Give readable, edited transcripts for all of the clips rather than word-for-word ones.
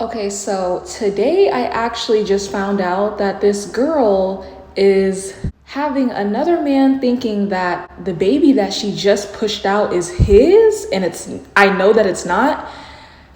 Okay, so today I actually just found out that this girl is having another man thinking that the baby that she just pushed out is his, and I know that it's not.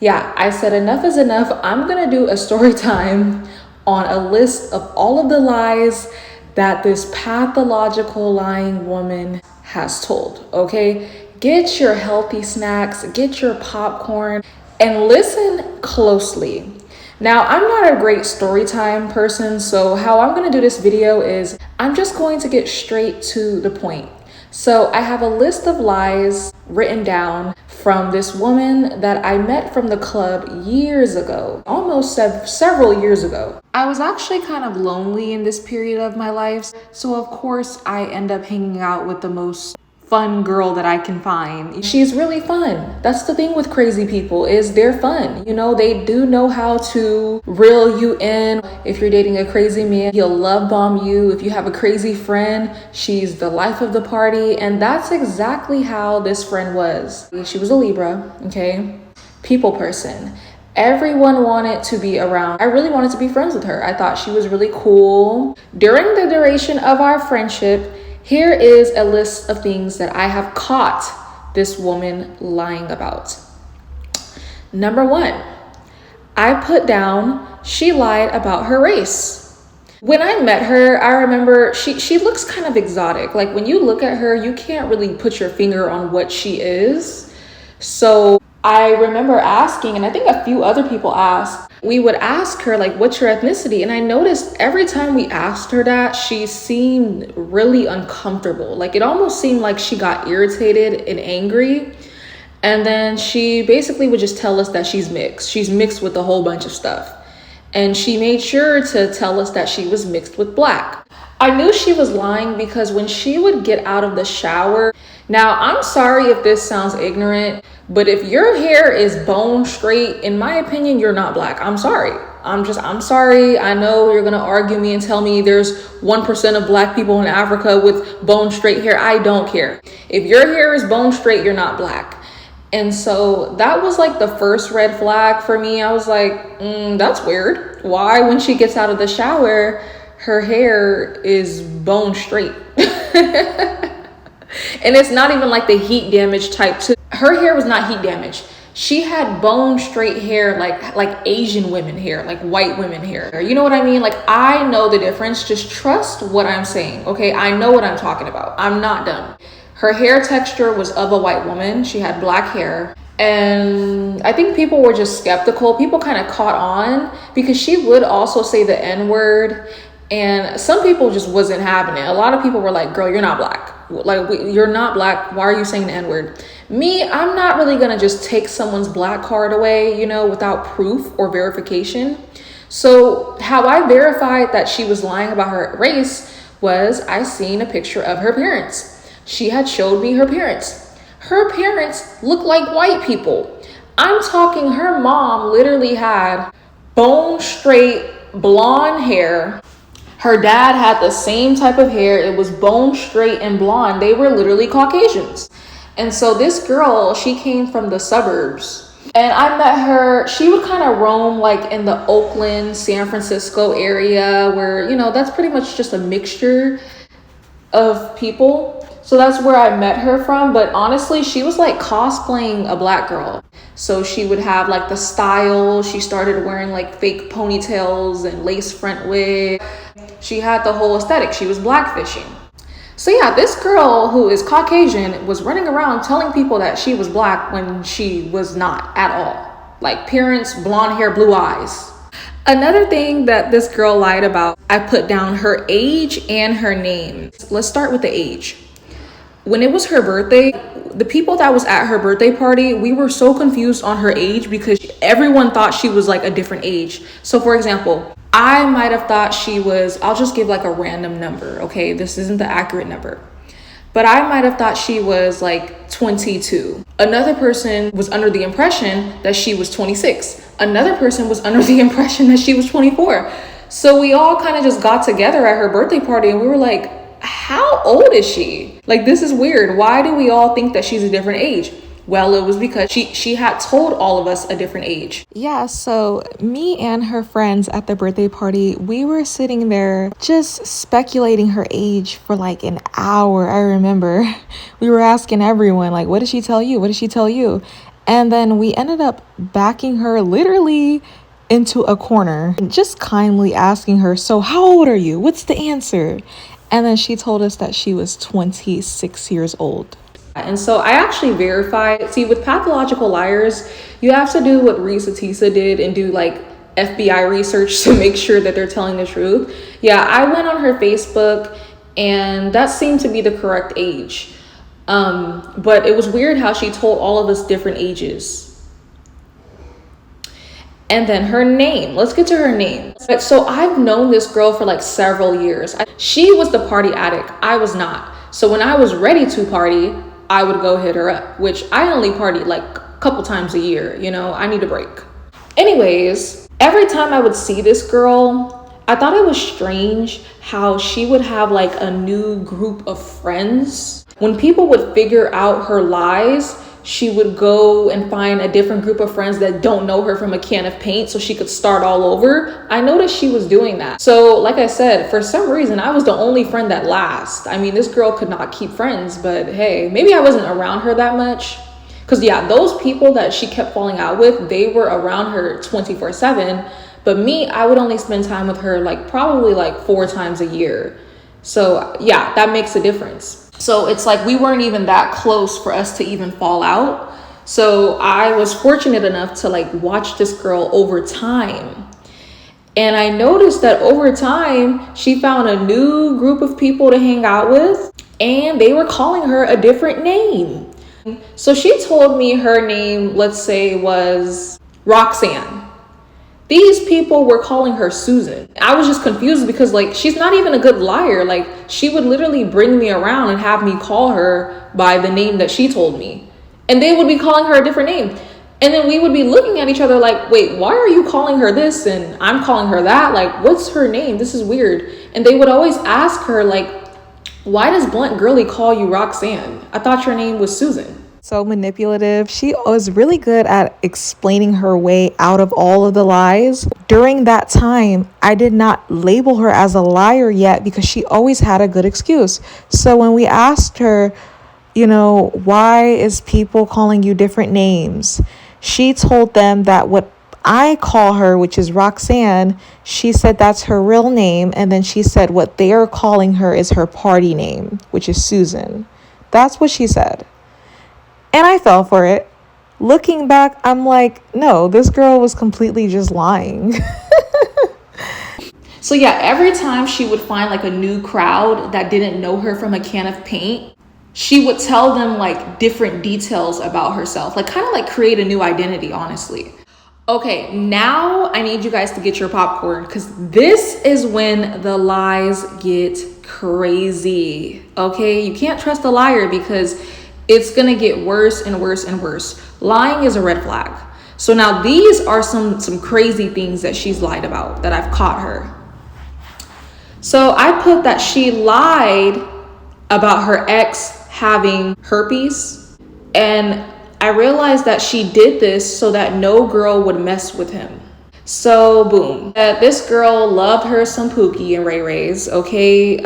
Yeah, I said enough is enough. I'm gonna do a story time on a list of all of the lies that this pathological lying woman has told, okay? Get your healthy snacks, get your popcorn, and listen closely. Now, I'm not a great story time person, so how I'm gonna do this video is I'm just going to get straight to the point. So I have a list of lies written down from this woman that I met from the club years ago, almost several years ago. I was actually kind of lonely in this period of my life, so of course I end up hanging out with the most fun girl that I can find. She's really fun. That's the thing with crazy people, is they're fun. You know, they do know how to reel you in. If you're dating a crazy man, he'll love bomb you. If you have a crazy friend, she's the life of the party. And that's exactly how this friend was. She was a Libra, okay? People person. Everyone wanted to be around. I really wanted to be friends with her. I thought she was really cool. During the duration of our friendship, here is a list of things that I have caught this woman lying about. Number 1, I put down she lied about her race. When I met her, I remember she looks kind of exotic. Like when you look at her, you can't really put your finger on what she is. So I remember asking, and I think a few other people asked, we would ask her like, what's your ethnicity? And I noticed every time we asked her that, she seemed really uncomfortable. Like it almost seemed like she got irritated and angry. And then she basically would just tell us that she's mixed. She's mixed with a whole bunch of stuff. And she made sure to tell us that she was mixed with black. I knew she was lying because when she would get out of the shower, now I'm sorry if this sounds ignorant, but if your hair is bone straight, in my opinion, you're not black. I'm sorry. I'm sorry. I know you're going to argue me and tell me there's 1% of black people in Africa with bone straight hair. I don't care. If your hair is bone straight, you're not black. And so that was like the first red flag for me. I was like, that's weird. Why, when she gets out of the shower, her hair is bone straight? And it's not even like the heat damage type too. Her hair was not heat damaged. She had bone straight hair, like Asian women hair, like white women hair. You know what I mean? Like, I know the difference. Just trust what I'm saying, okay? I know what I'm talking about. I'm not dumb. Her hair texture was of a white woman. She had black hair. And I think people were just skeptical. People kind of caught on because she would also say the N-word. And some people just wasn't having it. A lot of people were like, girl, you're not black. Like, you're not black. Why are you saying the N-word? Me, I'm not really going to just take someone's black card away, you know, without proof or verification. So how I verified that she was lying about her race was I seen a picture of her parents. She had showed me her parents. Her parents look like white people. I'm talking, her mom literally had bone straight blonde hair. Her dad had the same type of hair. It was bone straight and blonde. They were literally Caucasians. And so this girl, she came from the suburbs. And I met her, she would kind of roam like in the Oakland, San Francisco area where, you know, that's pretty much just a mixture of people. So that's where I met her from. But honestly, she was like cosplaying a black girl. So she would have like the style. She started wearing like fake ponytails and lace front wig. She had the whole aesthetic. She was blackfishing. So yeah, this girl who is Caucasian was running around telling people that she was black when she was not at all. Like parents, blonde hair, blue eyes. Another thing that this girl lied about, I put down her age and her name. Let's start with the age. When it was her birthday, the people that was at her birthday party, we were so confused on her age because everyone thought she was like a different age. So for example, I might have thought she was, I'll just give like a random number, okay? This isn't the accurate number. But I might have thought she was like 22. Another person was under the impression that she was 26. Another person was under the impression that she was 24. So we all kind of just got together at her birthday party and we were like, how old is she? Like, this is weird. Why do we all think that she's a different age? Well, it was because she had told all of us a different age. Yeah, so me and her friends at the birthday party, we were sitting there just speculating her age for like an hour. I remember we were asking everyone, like, what did she tell you? What did she tell you? And then we ended up backing her literally into a corner, just kindly asking her, so how old are you? What's the answer? And then she told us that she was 26 years old. And so I actually verified. See, with pathological liars, you have to do what Reese Atisa did and do like FBI research to make sure that they're telling the truth. Yeah, I went on her Facebook and that seemed to be the correct age. But it was weird how she told all of us different ages. And then her name. Let's get to her name. So I've known this girl for like several years. She was the party addict. I was not. So when I was ready to party, I would go hit her up, which I only party like a couple times a year. You know, I need a break. Anyways, every time I would see this girl, I thought it was strange how she would have like a new group of friends. When people would figure out her lies, she would go and find a different group of friends that don't know her from a can of paint so she could start all over. I noticed she was doing that. So like I said, for some reason, I was the only friend that lasts. I mean, this girl could not keep friends, but hey, maybe I wasn't around her that much. Because yeah, those people that she kept falling out with, they were around her 24/7. But me, I would only spend time with her like probably like 4 times a year. So yeah, that makes a difference. So it's like we weren't even that close for us to even fall out. So I was fortunate enough to like watch this girl over time. And I noticed that over time, she found a new group of people to hang out with, and they were calling her a different name. So she told me her name, let's say, was Roxanne. These people were calling her Susan. I was just confused because like, she's not even a good liar. Like she would literally bring me around and have me call her by the name that she told me. And they would be calling her a different name. And then we would be looking at each other like, wait, why are you calling her this? And I'm calling her that. Like, what's her name? This is weird. And they would always ask her like, why does Blunt Girly call you Roxanne? I thought your name was Susan. So manipulative. She was really good at explaining her way out of all of the lies. During that time, I did not label her as a liar yet because she always had a good excuse. So when we asked her, you know, why is people calling you different names? She told them that what I call her, which is Roxanne, she said that's her real name. And then she said what they are calling her is her party name, which is Susan. That's what she said. And I fell for it. Looking back, I'm like, no, this girl was completely just lying. So yeah, every time she would find like a new crowd that didn't know her from a can of paint, she would tell them like different details about herself, like kind of like create a new identity, honestly. Okay, now I need you guys to get your popcorn because this is when the lies get crazy. Okay, you can't trust a liar because it's gonna get worse and worse and worse. Lying is a red flag. So now these are some crazy things that she's lied about that I've caught her. So I put that she lied about her ex having herpes, and I realized that she did this so that no girl would mess with him. So boom, this girl loved her some Pookie and Ray Rays, okay?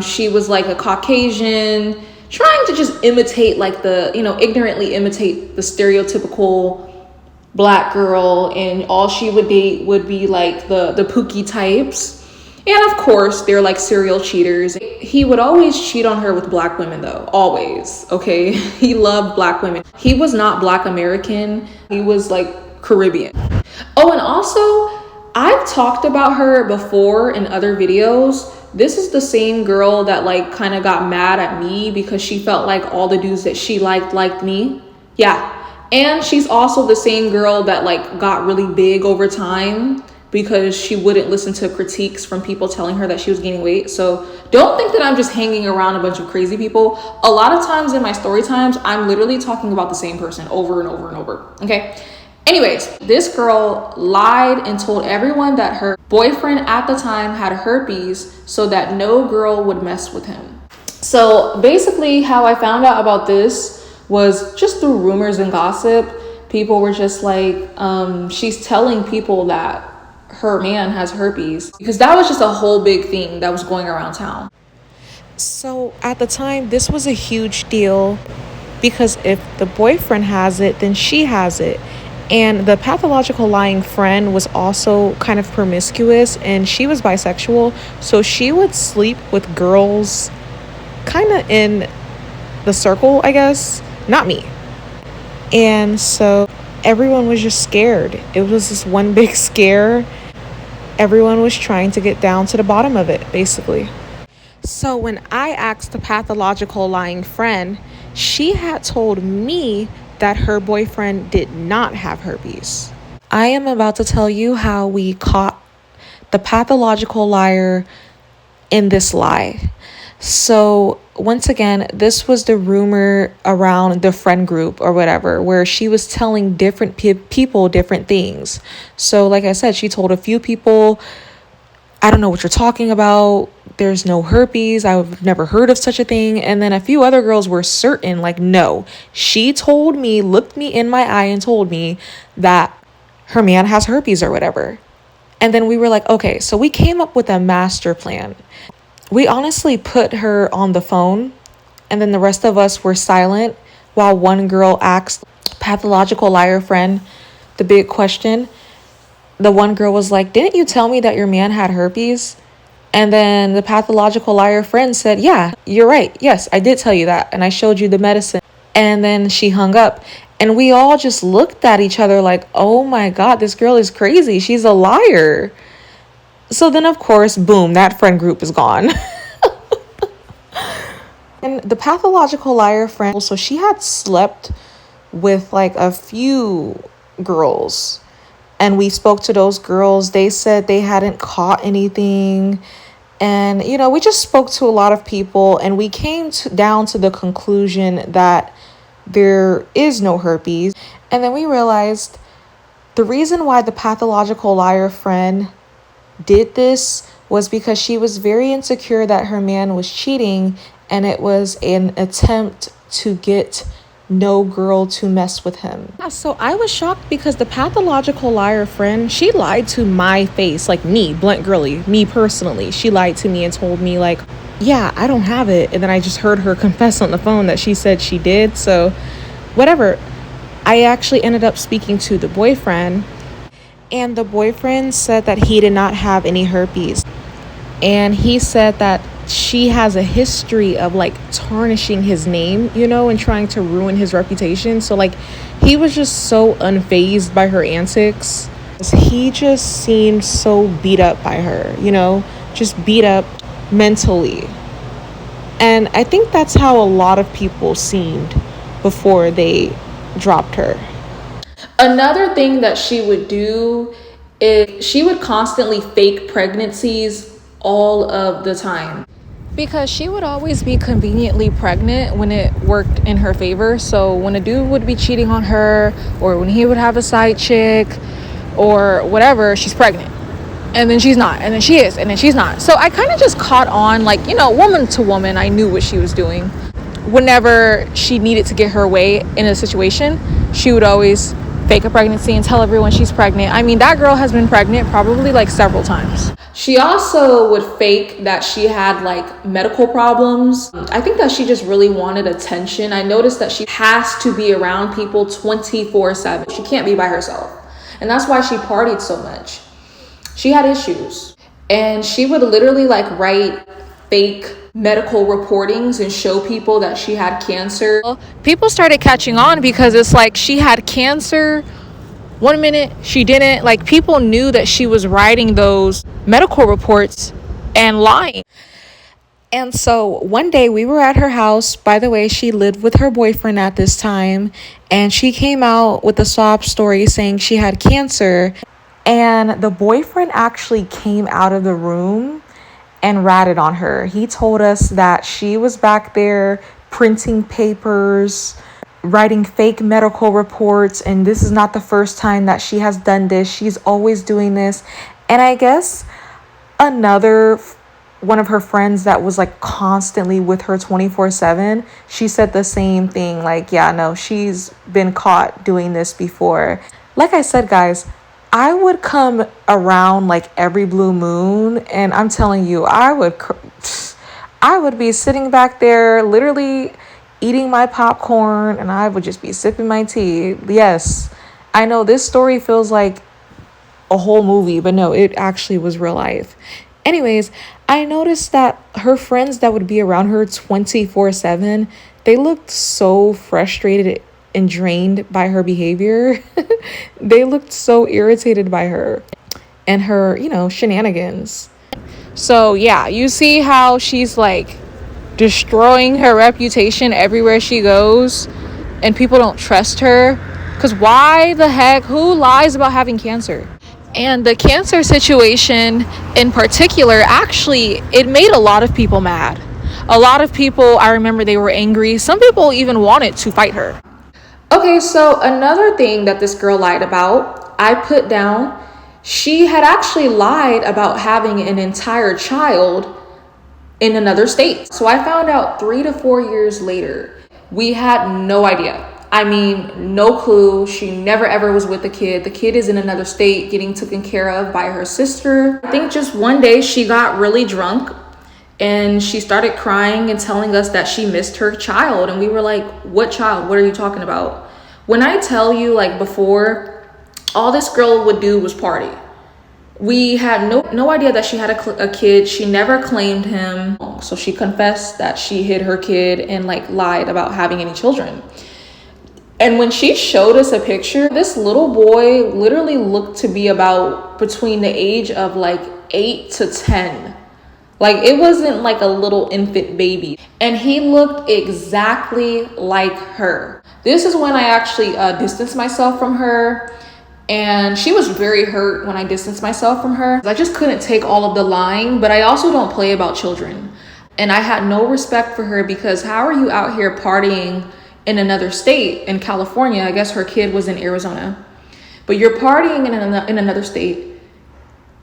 She was like a Caucasian, trying to just imitate like the, you know, ignorantly imitate the stereotypical black girl, and all she would date would be like the Pookie types. And of course, they're like serial cheaters. He would always cheat on her with black women though, always, okay? He loved black women. He was not Black American, he was like Caribbean. Oh, and also, I've talked about her before in other videos. This is the same girl that like kind of got mad at me because she felt like all the dudes that she liked me. Yeah. And she's also the same girl that like got really big over time because she wouldn't listen to critiques from people telling her that she was gaining weight. So don't think that I'm just hanging around a bunch of crazy people. A lot of times in my story times, I'm literally talking about the same person over and over and over. Okay. Anyways, this girl lied and told everyone that her boyfriend at the time had herpes so that no girl would mess with him. So basically how I found out about this was just through rumors and gossip. People were just like, she's telling people that her man has herpes, because that was just a whole big thing that was going around town. So at the time, this was a huge deal because if the boyfriend has it, then she has it. And the pathological lying friend was also kind of promiscuous and she was bisexual. So she would sleep with girls kind of in the circle, I guess. Not me. And so everyone was just scared. It was this one big scare. Everyone was trying to get down to the bottom of it, basically. So when I asked the pathological lying friend, she had told me that her boyfriend did not have herpes. I am about to tell you how we caught the pathological liar in this lie. So once again, this was the rumor around the friend group or whatever, where she was telling different people different things. So like I said, she told a few people, I don't know what you're talking about. There's no herpes. I've never heard of such a thing. And then a few other girls were certain, like, no, she told me, looked me in my eye and told me that her man has herpes or whatever. And then we were like, okay, so we came up with a master plan. We honestly put her on the phone and then the rest of us were silent while one girl asked pathological liar friend the big question. The one girl was like, didn't you tell me that your man had herpes? And then the pathological liar friend said, yeah, you're right. Yes, I did tell you that. And I showed you the medicine. And then she hung up. And we all just looked at each other like, oh my God, this girl is crazy. She's a liar. So then, of course, boom, that friend group is gone. And the pathological liar friend, so she had slept with like a few girls. And we spoke to those girls. They said they hadn't caught anything. And, you know, we just spoke to a lot of people and we came down to the conclusion that there is no herpes. And then we realized the reason why the pathological liar friend did this was because she was very insecure that her man was cheating. And it was an attempt to get no girl to mess with him. Yeah, so I was shocked because the pathological liar friend, she lied to my face, like me, blunt girly, me personally. She lied to me and told me like, yeah, I don't have it. And then I just heard her confess on the phone that she said she did. So whatever. I actually ended up speaking to the boyfriend and the boyfriend said that he did not have any herpes. And he said that she has a history of like tarnishing his name, you know, and trying to ruin his reputation. So like he was just so unfazed by her antics. He just seemed so beat up by her, you know, just beat up mentally. And I think that's how a lot of people seemed before they dropped her. Another thing that she would do is she would constantly fake pregnancies all of the time. Because she would always be conveniently pregnant when it worked in her favor. So when a dude would be cheating on her or when he would have a side chick or whatever, she's pregnant. And then she's not. And then she is. And then she's not. So I kind of just caught on, like, you know, woman to woman, I knew what she was doing. Whenever she needed to get her way in a situation, she would always fake a pregnancy and tell everyone she's pregnant. I mean, that girl has been pregnant probably like several times. She also would fake that she had like medical problems. I think that she just really wanted attention. I noticed that she has to be around people 24/7. She can't be by herself. And that's why she partied so much. She had issues. And she would literally like write fake medical reportings and show people that she had cancer. People started catching on because it's like she had cancer 1 minute, she didn't. Like people knew that she was writing those medical reports and lying. And so one day we were at her house. By the way, she lived with her boyfriend at this time. And she came out with a sob story saying she had cancer. And the boyfriend actually came out of the room and ratted on her. He told us that she was back there printing papers, writing fake medical reports, and this is not the first time that she has done this. She's always doing this. And I guess another one of her friends that was like constantly with her 24/7, she said the same thing. Like, yeah, no, she's been caught doing this before. Like I said, guys, I would come around like every blue moon, and I'm telling you, I would be sitting back there literally eating my popcorn, and I would just be sipping my tea. Yes, I know this story feels like a whole movie, but no, it actually was real life. Anyways, I noticed that her friends that would be around her 24/7, they looked so frustrated and drained by her behavior. They looked so irritated by her and her, shenanigans. So, yeah, you see how she's like destroying her reputation everywhere she goes, and people don't trust her? Because why the heck? Who lies about having cancer? And the cancer situation in particular, actually, it made a lot of people mad. A lot of people, I remember they were angry. Some people even wanted to fight her. Okay, so another thing that this girl lied about, I put down, she had actually lied about having an entire child in another state. So I found out 3 to 4 years later. We had no idea. I mean, no clue. She never ever was with the kid. The kid is in another state getting taken care of by her sister. I think just one day she got really drunk and she started crying and telling us that she missed her child. And we were like, what child? What are you talking about? When I tell you, like, before, all this girl would do was party. We had no idea that she had a kid. She never claimed him. So she confessed that she hid her kid and like lied about having any children. And when she showed us a picture, this little boy literally looked to be about between the age of like 8 to 10. Like, it wasn't like a little infant baby. And he looked exactly like her. This is when I actually distanced myself from her. And she was very hurt when I distanced myself from her. I just couldn't take all of the lying, but I also don't play about children. And I had no respect for her because how are you out here partying in another state, in California? I guess her kid was in Arizona. But you're partying in another state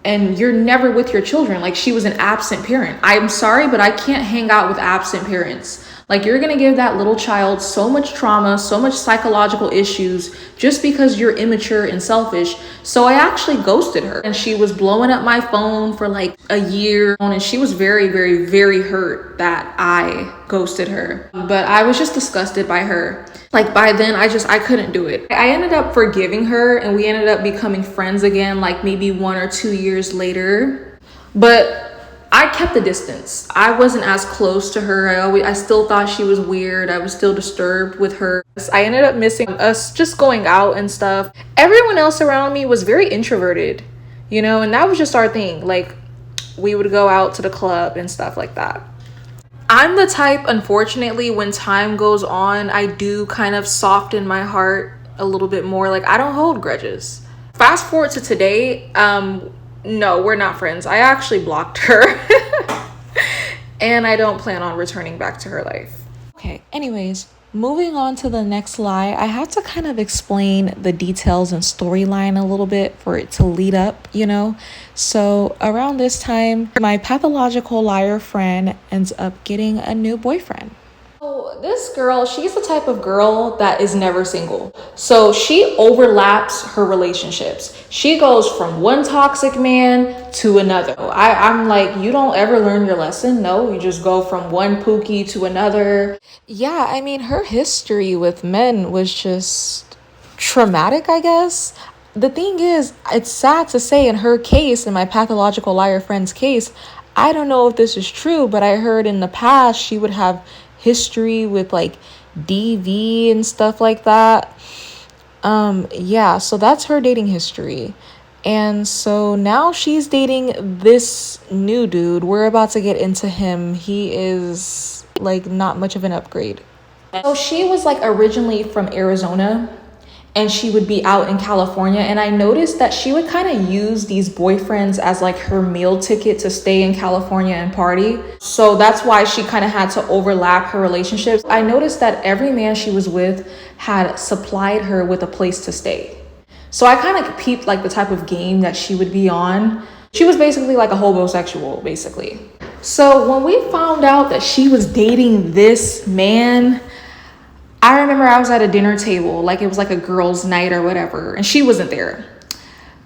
and you're never with your children. Like, she was an absent parent. I'm sorry, but I can't hang out with absent parents. Like, you're gonna give that little child so much trauma, so much psychological issues just because you're immature and selfish. So I actually ghosted her, and she was blowing up my phone for like a year, and she was very, very, very hurt that I ghosted her. But I was just disgusted by her. Like, by then, I couldn't do it. I ended up forgiving her, and we ended up becoming friends again, like maybe 1 or 2 years later. But I kept the distance. I wasn't as close to her. I still thought she was weird. I was still disturbed with her. I ended up missing us just going out and stuff. Everyone else around me was very introverted, and that was just our thing. Like, we would go out to the club and stuff like that. I'm the type, unfortunately, when time goes on, I do kind of soften my heart a little bit more. Like, I don't hold grudges. Fast forward to today, no, we're not friends. I actually blocked her. And I don't plan on returning back to her life. Okay, anyways, moving on to the next lie, I have to kind of explain the details and storyline a little bit for it to lead up, So around this time, my pathological liar friend ends up getting a new boyfriend. So this girl, she's the type of girl that is never single. So she overlaps her relationships. She goes from one toxic man to another. I'm like, you don't ever learn your lesson. No, you just go from one pookie to another. Yeah, I mean, her history with men was just traumatic, I guess. The thing is, it's sad to say in her case, in my pathological liar friend's case, I don't know if this is true, but I heard in the past she would have history with like DV and stuff like that. Yeah, so that's her dating history. And so now she's dating this new dude. We're about to get into him. He is like not much of an upgrade. So she was like originally from Arizona, and she would be out in California. And I noticed that she would kind of use these boyfriends as like her meal ticket to stay in California and party. So that's why she kind of had to overlap her relationships. I noticed that every man she was with had supplied her with a place to stay. So I kind of peeped like the type of game that she would be on. She was basically like a homosexual, basically. So when we found out that she was dating this man, I remember I was at a dinner table, like it was like a girls' night or whatever, and she wasn't there.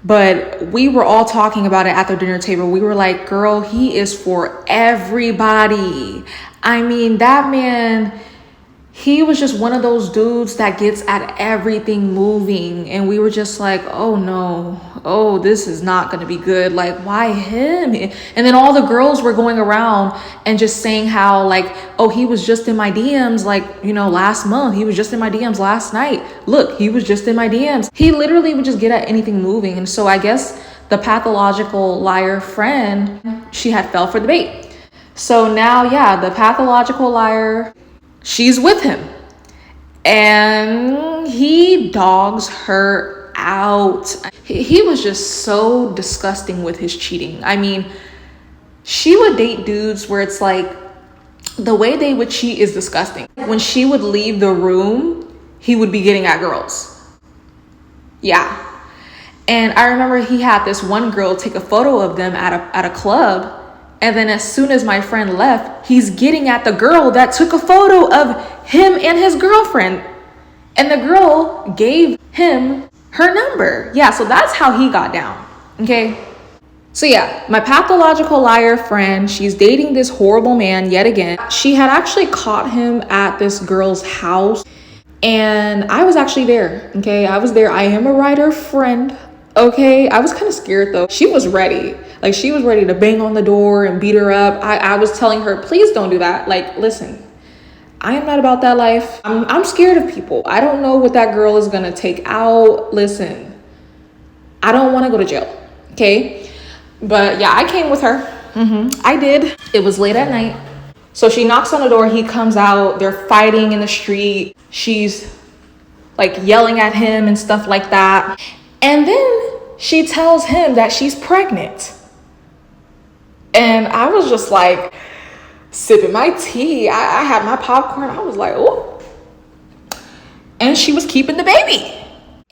But we were all talking about it at the dinner table. We were like, girl, he is for everybody. I mean, that man, he was just one of those dudes that gets at everything moving. And we were just like, oh no, oh, this is not going to be good. Like, why him? And then all the girls were going around and just saying how, like, oh, he was just in my DMs, like, you know, last month. He was just in my DMs last night. Look, he was just in my DMs. He literally would just get at anything moving. And so I guess the pathological liar friend, she had fell for the bait. So now, yeah, the pathological liar, she's with him and he dogs her out. He was just so disgusting with his cheating. I mean, she would date dudes where it's like the way they would cheat is disgusting. When she would leave the room, he would be getting at girls. Yeah. And I remember he had this one girl take a photo of them at a club. And then as soon as my friend left, he's getting at the girl that took a photo of him and his girlfriend. And the girl gave him her number. Yeah, so that's how he got down. Okay. So yeah, my pathological liar friend, she's dating this horrible man yet again. She had actually caught him at this girl's house. And I was actually there. Okay. I was there. I am a writer friend. Okay. I was kind of scared though. She was ready. Like, she was ready to bang on the door and beat her up. I was telling her, please don't do that. Like, listen, I am not about that life. I'm scared of people. I don't know what that girl is going to take out. Listen, I don't want to go to jail. Okay. But yeah, I came with her. I did. It was late at night. So she knocks on the door. He comes out. They're fighting in the street. She's like yelling at him and stuff like that. And then she tells him that she's pregnant. And I was just like sipping my tea. I had my popcorn. I was like, oh. And she was keeping the baby.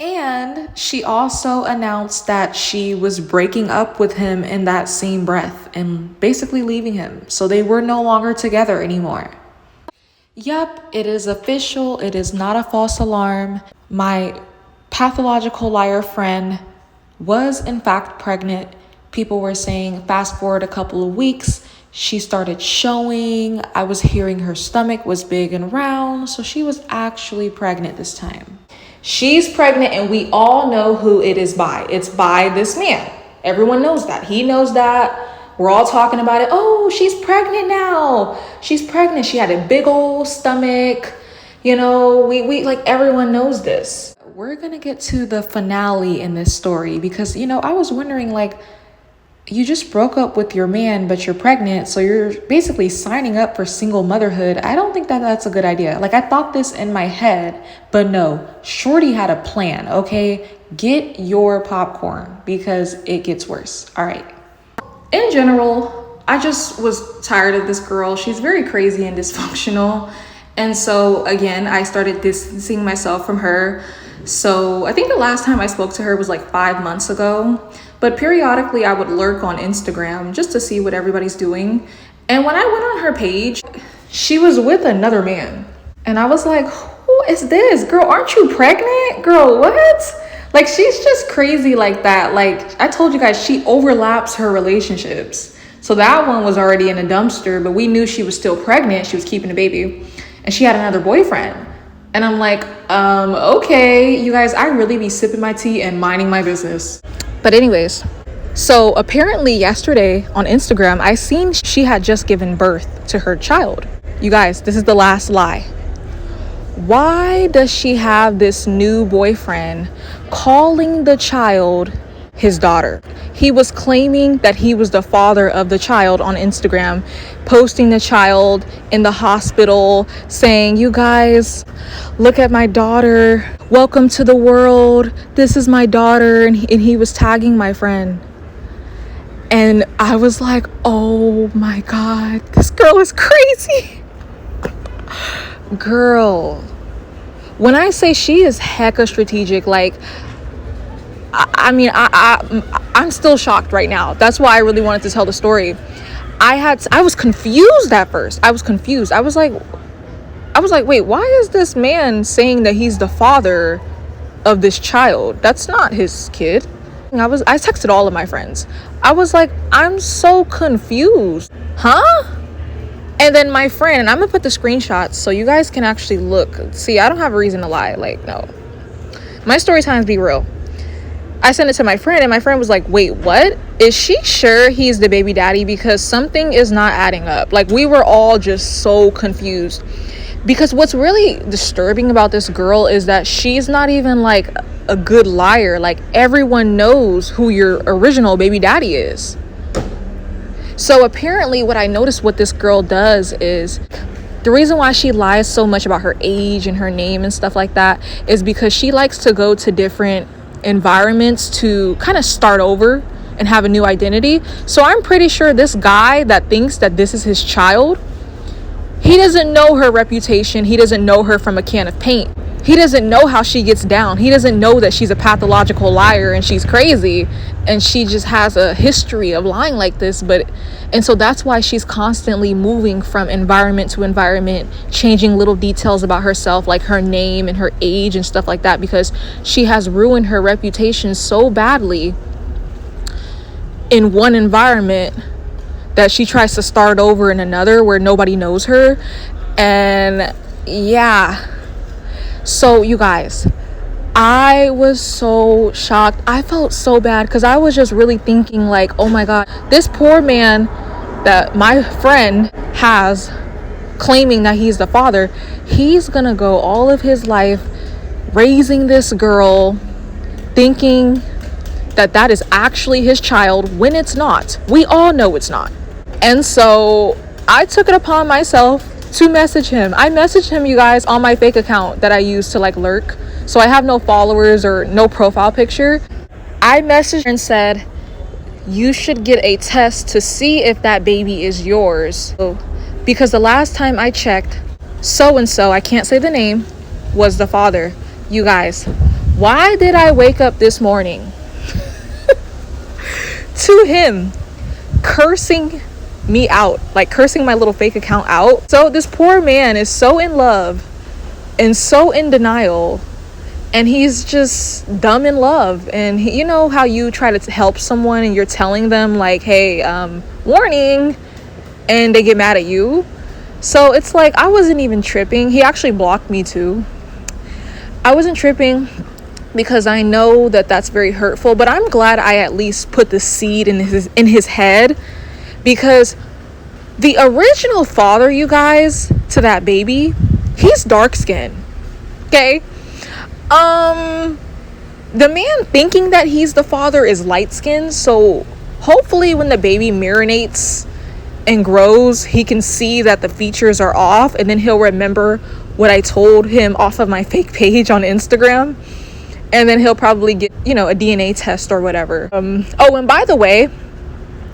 And she also announced that she was breaking up with him in that same breath and basically leaving him. So they were no longer together anymore. Yep, it is official. It is not a false alarm. My pathological liar friend was in fact pregnant. People were saying fast forward a couple of weeks, she started showing. I was hearing her stomach was big and round. So she was actually pregnant this time. She's pregnant and we all know who it is by. It's by this man. Everyone knows that. He knows that. We're all talking about it. Oh, she's pregnant now. She's pregnant. She had a big old stomach. You know, we like everyone knows this. We're going to get to the finale in this story because, you know, I was wondering, like, you just broke up with your man, but you're pregnant. So you're basically signing up for single motherhood. I don't think that that's a good idea. Like, I thought this in my head, but no, Shorty had a plan. Okay. Get your popcorn because it gets worse. All right. In general, I just was tired of this girl. She's very crazy and dysfunctional. And so again, I started distancing myself from her. So I think the last time I spoke to her was like 5 months ago. But periodically I would lurk on Instagram just to see what everybody's doing. And when I went on her page, she was with another man. And I was like, who is this? Girl, aren't you pregnant? Girl, what? Like, she's just crazy like that. Like, I told you guys, she overlaps her relationships. So that one was already in a dumpster, but we knew she was still pregnant. She was keeping a baby. And she had another boyfriend. And I'm like, okay, you guys, I really be sipping my tea and minding my business. But anyways, so apparently yesterday on Instagram, I seen she had just given birth to her child. You guys, this is the last lie. Why does she have this new boyfriend calling the child his daughter? He was claiming that he was the father of the child on Instagram, posting the child in the hospital, saying, you guys, look at my daughter. Welcome to the world. This is my daughter. And he was tagging my friend. And I was like, oh my God, this girl is crazy. Girl, when I say she is hecka strategic, like, I'm still shocked right now. That's why I really wanted to tell the story. I was confused at first. I was confused. I was like, wait, why is this man saying that he's the father of this child? That's not his kid. I texted all of my friends. I was like, I'm so confused. Huh? And then my friend, and I'm gonna put the screenshots so you guys can actually look. See, I don't have a reason to lie. Like, no. My story times be real. I sent it to my friend, and my friend was like, wait, what? Is she sure he's the baby daddy? Because something is not adding up. Like, we were all just so confused. Because what's really disturbing about this girl is that she's not even like a good liar. Like, everyone knows who your original baby daddy is. So apparently what I noticed what this girl does is, the reason why she lies so much about her age and her name and stuff like that is because she likes to go to different environments to kind of start over and have a new identity. So I'm pretty sure this guy that thinks that this is his child, he doesn't know her reputation. He doesn't know her from a can of paint. He doesn't know how she gets down. He doesn't know that she's a pathological liar and she's crazy and she just has a history of lying like this. And so that's why she's constantly moving from environment to environment, changing little details about herself, like her name and her age and stuff like that, because she has ruined her reputation so badly in one environment that she tries to start over in another where nobody knows her. And yeah. So you guys, I was so shocked. I felt so bad because I was just really thinking like, oh my God, this poor man that my friend has claiming that he's the father, he's gonna go all of his life raising this girl thinking that that is actually his child when it's not. We all know it's not. And so I took it upon myself to message him. I messaged him, you guys, on my fake account that I use to like lurk. So I have no followers or no profile picture. I messaged and said, you should get a test to see if that baby is yours. Because the last time I checked, so-and-so, I can't say the name, was the father. You guys, why did I wake up this morning to him cursing me out, like cursing my little fake account out? So this poor man is so in love and so in denial, and he's just dumb in love. And you know how you try to help someone and you're telling them like, hey, warning, and they get mad at you. So it's like, I wasn't even tripping. He actually blocked me too. I wasn't tripping because I know that that's very hurtful, but I'm glad I at least put the seed in his head. Because the original father, you guys, to that baby, he's dark skinned. Okay? The man thinking that he's the father is light skinned. So hopefully when the baby marinates and grows, he can see that the features are off, and then he'll remember what I told him off of my fake page on Instagram. And then he'll probably get, a DNA test or whatever. Oh, and by the way,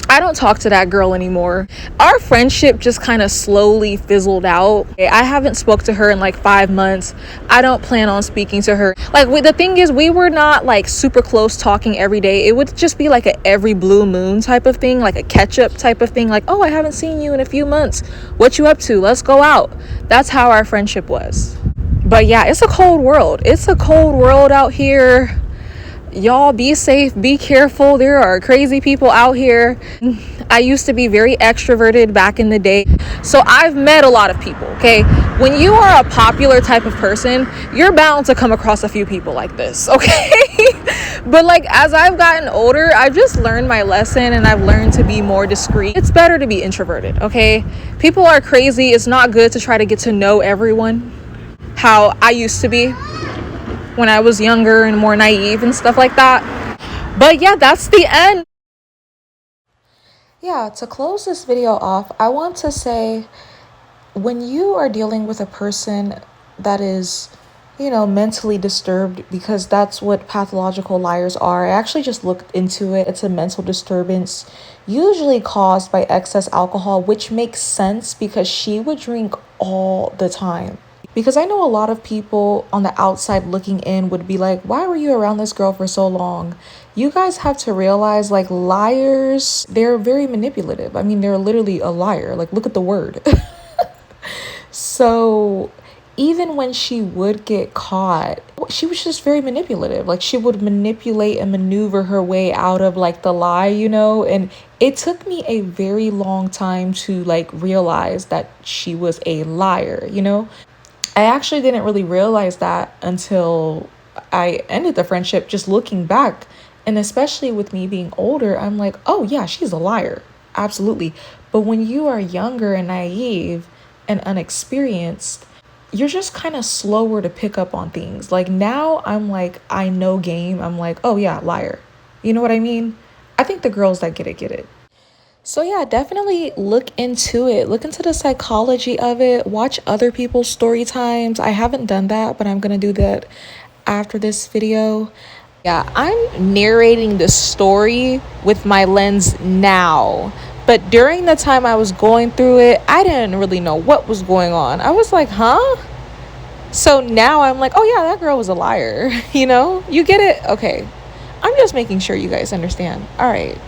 I don't talk to that girl anymore. Our friendship just kind of slowly fizzled out. I haven't spoke to her in like 5 months. I don't plan on speaking to her. Like, the thing is, we were not like super close talking every day. It would just be like a every blue moon type of thing, like a catch up type of thing. Like, oh, I haven't seen you in a few months. What you up to? Let's go out. That's how our friendship was. But yeah, it's a cold world. It's a cold world out here. Y'all be safe, be careful. There are crazy people out here. I used to be very extroverted back in the day, so I've met a lot of people. Okay, when you are a popular type of person, you're bound to come across a few people like this. Okay. But like, as I've gotten older, I've just learned my lesson, and I've learned to be more discreet. It's better to be introverted. Okay, people are crazy. It's not good to try to get to know everyone how I used to be when I was younger and more naive and stuff like that. But yeah, that's the end. Yeah, to close this video off, I want to say, when you are dealing with a person that is, mentally disturbed, because that's what pathological liars are. I actually just looked into it. It's a mental disturbance, usually caused by excess alcohol, which makes sense because she would drink all the time. Because I know a lot of people on the outside looking in would be like, why were you around this girl for so long? You guys have to realize, like, liars, they're very manipulative. I mean, they're literally a liar. Like, look at the word. So even when she would get caught, she was just very manipulative. Like, she would manipulate and maneuver her way out of like the lie, you know? And it took me a very long time to like realize that she was a liar, you know? I actually didn't really realize that until I ended the friendship, just looking back. And especially with me being older, I'm like, oh, yeah, she's a liar. Absolutely. But when you are younger and naive and unexperienced, you're just kind of slower to pick up on things. Like now, I'm like, I know game. I'm like, oh, yeah, liar. You know what I mean? I think the girls that get it, get it. So yeah, definitely look into it. Look into the psychology of it. Watch other people's story times. I haven't done that, but I'm gonna do that after this video. Yeah, I'm narrating the story with my lens now. But during the time I was going through it, I didn't really know what was going on. I was like, huh? So now I'm like, oh yeah, that girl was a liar. You know? You get it? Okay. I'm just making sure you guys understand. All right.